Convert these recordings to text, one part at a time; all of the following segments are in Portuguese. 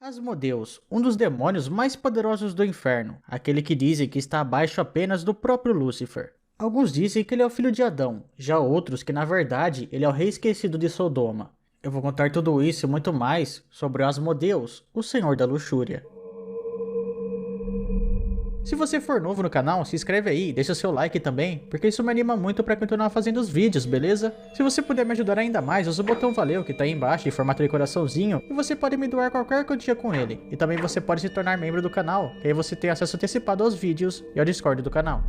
Asmodeus, um dos demônios mais poderosos do inferno, aquele que dizem que está abaixo apenas do próprio Lúcifer. Alguns dizem que ele é o filho de Adão, já outros que na verdade ele é o rei esquecido de Sodoma. Eu vou contar tudo isso e muito mais sobre Asmodeus, o senhor da luxúria. Se você for novo no canal, se inscreve aí, deixa seu like também, porque isso me anima muito para continuar fazendo os vídeos, beleza? Se você puder me ajudar ainda mais, usa o botão valeu que tá aí embaixo em formato de coraçãozinho, e você pode me doar qualquer quantia com ele. E também você pode se tornar membro do canal, que aí você tem acesso antecipado aos vídeos e ao Discord do canal.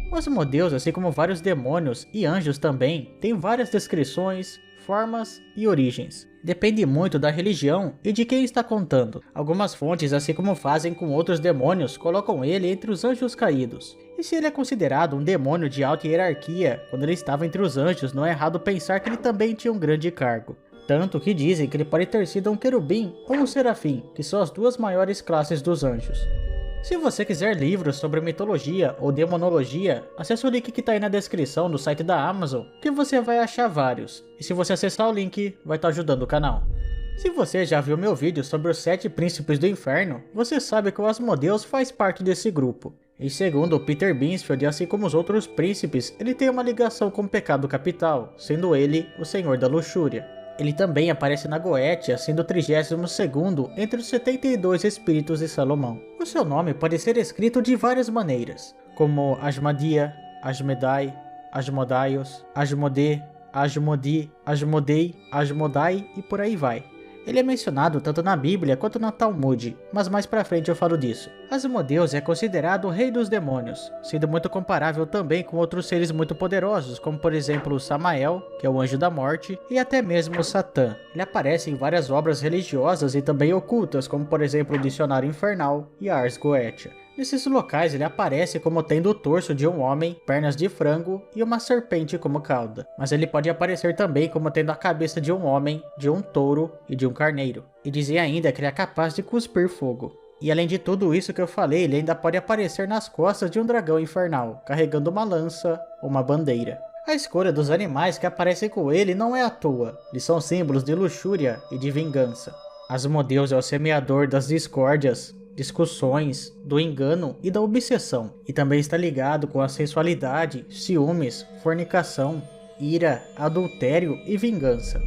O Asmodeus, assim como vários demônios e anjos também, tem várias descrições, formas e origens. Depende muito da religião e de quem está contando. Algumas fontes, assim como fazem com outros demônios, colocam ele entre os anjos caídos. E se ele é considerado um demônio de alta hierarquia, quando ele estava entre os anjos, não é errado pensar que ele também tinha um grande cargo. Tanto que dizem que ele pode ter sido um querubim ou um serafim, que são as duas maiores classes dos anjos. Se você quiser livros sobre mitologia ou demonologia, acesse o link que está aí na descrição do site da Amazon, que você vai achar vários. E se você acessar o link, vai estar ajudando o canal. Se você já viu meu vídeo sobre os 7 príncipes do inferno, você sabe que o Asmodeus faz parte desse grupo. E segundo Peter Binsfeld, assim como os outros príncipes, ele tem uma ligação com o pecado capital, sendo ele o senhor da luxúria. Ele também aparece na Goétia, sendo o 32º entre os 72 espíritos de Salomão. O seu nome pode ser escrito de várias maneiras, como Asmadia, Asmedai, Asmodaios, Asmodê, Asmodi, Asmodei, Asmodai e por aí vai. Ele é mencionado tanto na Bíblia quanto na Talmud, mas mais pra frente eu falo disso. Asmodeus é considerado o rei dos demônios, sendo muito comparável também com outros seres muito poderosos, como por exemplo Samael, que é o anjo da morte, e até mesmo Satã. Ele aparece em várias obras religiosas e também ocultas, como por exemplo o Dicionário Infernal e a Ars Goetia. Nesses locais ele aparece como tendo o torso de um homem, pernas de frango e uma serpente como cauda. Mas ele pode aparecer também como tendo a cabeça de um homem, de um touro e de um carneiro. E dizem ainda que ele é capaz de cuspir fogo. E além de tudo isso que eu falei, ele ainda pode aparecer nas costas de um dragão infernal, carregando uma lança ou uma bandeira. A escolha dos animais que aparecem com ele não é à toa, eles são símbolos de luxúria e de vingança. Asmodeus é o semeador das discórdias, discussões, do engano e da obsessão, e também está ligado com a sensualidade, ciúmes, fornicação, ira, adultério e vingança.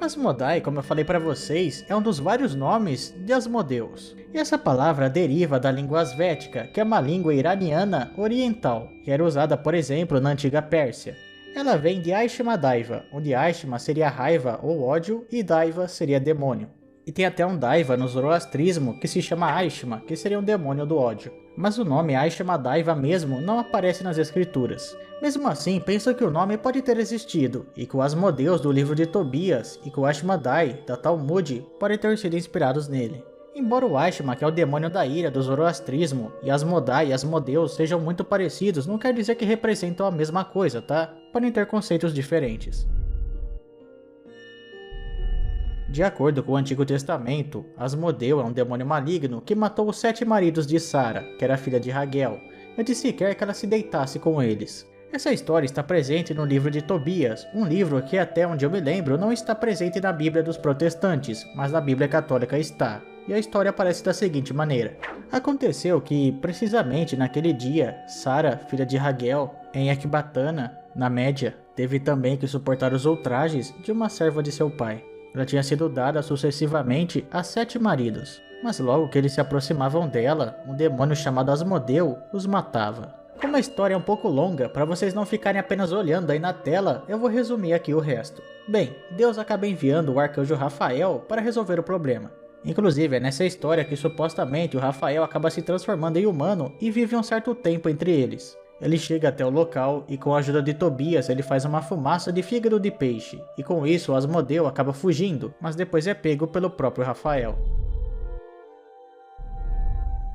Asmodai, como eu falei para vocês, é um dos vários nomes de Asmodeus. E essa palavra deriva da língua asvética, que é uma língua iraniana oriental, que era usada, por exemplo, na antiga Pérsia. Ela vem de Aishma Daiva, onde Aishma seria raiva ou ódio e Daiva seria demônio. E tem até um Daiva no zoroastrismo que se chama Aishma, que seria um demônio do ódio. Mas o nome Aishma Daiva mesmo não aparece nas escrituras. Mesmo assim, penso que o nome pode ter existido, e que o Asmodeus do livro de Tobias e que o Ashmedai da Talmud podem ter sido inspirados nele. Embora o Ashma, que é o demônio da ira do zoroastrismo, e Asmodai e Asmodeus sejam muito parecidos, não quer dizer que representam a mesma coisa, tá? Podem ter conceitos diferentes. De acordo com o Antigo Testamento, Asmodeu é um demônio maligno que matou os 7 maridos de Sara, que era filha de Raguel, antes sequer que ela se deitasse com eles. Essa história está presente no livro de Tobias, um livro que até onde eu me lembro não está presente na Bíblia dos protestantes, mas na Bíblia católica está. E a história aparece da seguinte maneira. Aconteceu que, precisamente naquele dia, Sara, filha de Raguel, em Ecbatana, na Média, teve também que suportar os ultrajes de uma serva de seu pai. Ela tinha sido dada sucessivamente a 7 maridos, mas logo que eles se aproximavam dela, um demônio chamado Asmodeu os matava. Como a história é um pouco longa, para vocês não ficarem apenas olhando aí na tela, eu vou resumir aqui o resto. Bem, Deus acaba enviando o arcanjo Rafael para resolver o problema. Inclusive é nessa história que supostamente o Rafael acaba se transformando em humano e vive um certo tempo entre eles. Ele chega até o local e com a ajuda de Tobias ele faz uma fumaça de fígado de peixe, e com isso o Asmodeu acaba fugindo, mas depois é pego pelo próprio Rafael.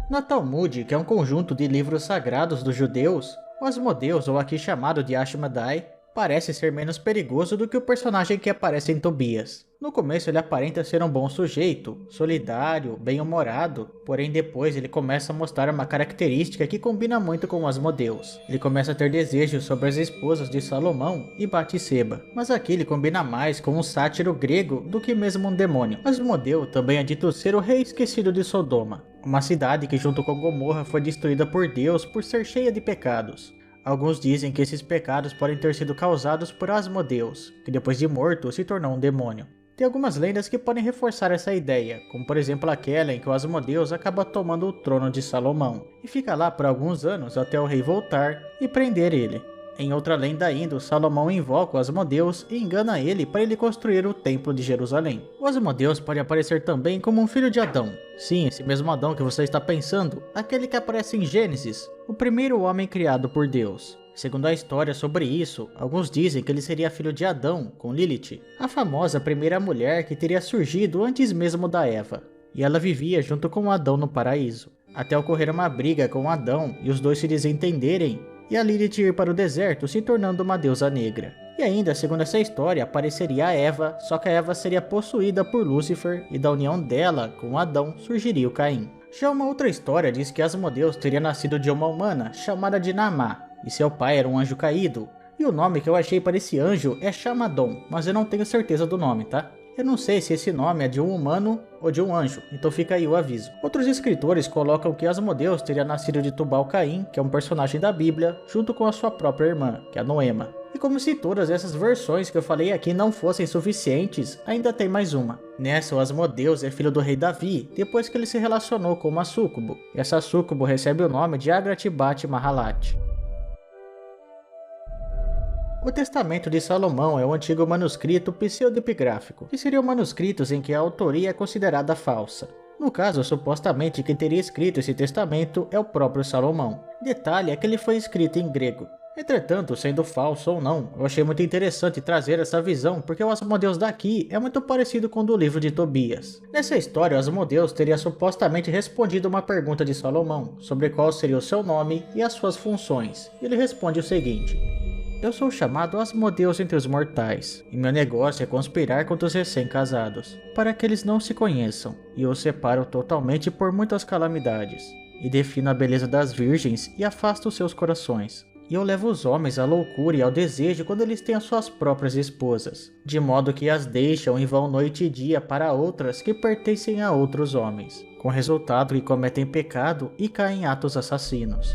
Na Talmud, que é um conjunto de livros sagrados dos judeus, o Asmodeus, ou aqui chamado de Ashmedai, parece ser menos perigoso do que o personagem que aparece em Tobias. No começo ele aparenta ser um bom sujeito, solidário, bem-humorado, porém depois ele começa a mostrar uma característica que combina muito com Asmodeus. Ele começa a ter desejos sobre as esposas de Salomão e Batseba, mas aqui ele combina mais com um sátiro grego do que mesmo um demônio. Asmodeu também é dito ser o rei esquecido de Sodoma, uma cidade que junto com Gomorra foi destruída por Deus por ser cheia de pecados. Alguns dizem que esses pecados podem ter sido causados por Asmodeus, que depois de morto se tornou um demônio. Tem algumas lendas que podem reforçar essa ideia, como por exemplo aquela em que o Asmodeus acaba tomando o trono de Salomão, e fica lá por alguns anos até o rei voltar e prender ele. Em outra lenda ainda, Salomão invoca o Asmodeus e engana ele para ele construir o templo de Jerusalém. O Asmodeus pode aparecer também como um filho de Adão. Sim, esse mesmo Adão que você está pensando, aquele que aparece em Gênesis, o primeiro homem criado por Deus. Segundo a história sobre isso, alguns dizem que ele seria filho de Adão, com Lilith, a famosa primeira mulher que teria surgido antes mesmo da Eva. E ela vivia junto com Adão no paraíso, até ocorrer uma briga com Adão e os dois se desentenderem, e a Lilith ir para o deserto, se tornando uma deusa negra. E ainda, segundo essa história, apareceria a Eva, só que a Eva seria possuída por Lúcifer, e da união dela com Adão surgiria o Caim. Já uma outra história diz que Asmodeus teria nascido de uma humana chamada de Namá, e seu pai era um anjo caído. E o nome que eu achei para esse anjo é Shamadon, mas eu não tenho certeza do nome, tá? Eu não sei se esse nome é de um humano ou de um anjo, então fica aí o aviso. Outros escritores colocam que Asmodeus teria nascido de Tubal-Caim, que é um personagem da Bíblia, junto com a sua própria irmã, que é a Noema. E como se todas essas versões que eu falei aqui não fossem suficientes, ainda tem mais uma. Nessa, o Asmodeus é filho do rei Davi, depois que ele se relacionou com uma súcubo. E essa súcubo recebe o nome de Agratibat Mahalat. O Testamento de Salomão é o antigo manuscrito pseudepigráfico, que seriam manuscritos em que a autoria é considerada falsa. No caso, supostamente quem teria escrito esse testamento é o próprio Salomão. Detalhe é que ele foi escrito em grego. Entretanto, sendo falso ou não, eu achei muito interessante trazer essa visão porque o Asmodeus daqui é muito parecido com o do livro de Tobias. Nessa história, o Asmodeus teria supostamente respondido uma pergunta de Salomão sobre qual seria o seu nome e as suas funções. Ele responde o seguinte: eu sou chamado Asmodeus entre os mortais, e meu negócio é conspirar contra os recém-casados, para que eles não se conheçam, e eu separo totalmente por muitas calamidades, e defino a beleza das virgens e afasto os seus corações. E eu levo os homens à loucura e ao desejo quando eles têm as suas próprias esposas, de modo que as deixam e vão noite e dia para outras que pertencem a outros homens, com resultado que cometem pecado e caem em atos assassinos.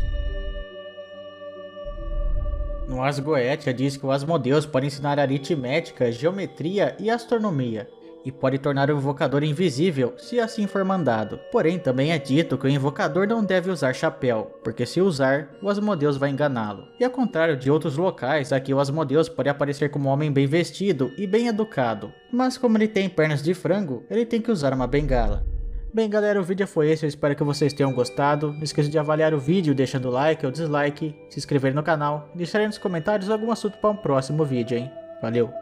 No Ars Goetia diz que o Asmodeus pode ensinar aritmética, geometria e astronomia, e pode tornar o invocador invisível, se assim for mandado. Porém, também é dito que o invocador não deve usar chapéu, porque se usar, o Asmodeus vai enganá-lo. E ao contrário de outros locais, aqui o Asmodeus pode aparecer como um homem bem vestido e bem educado, mas como ele tem pernas de frango, ele tem que usar uma bengala. Bem galera, o vídeo foi esse, eu espero que vocês tenham gostado. Não esqueça de avaliar o vídeo deixando like ou dislike, se inscrever no canal e deixar aí nos comentários algum assunto para um próximo vídeo, hein? Valeu!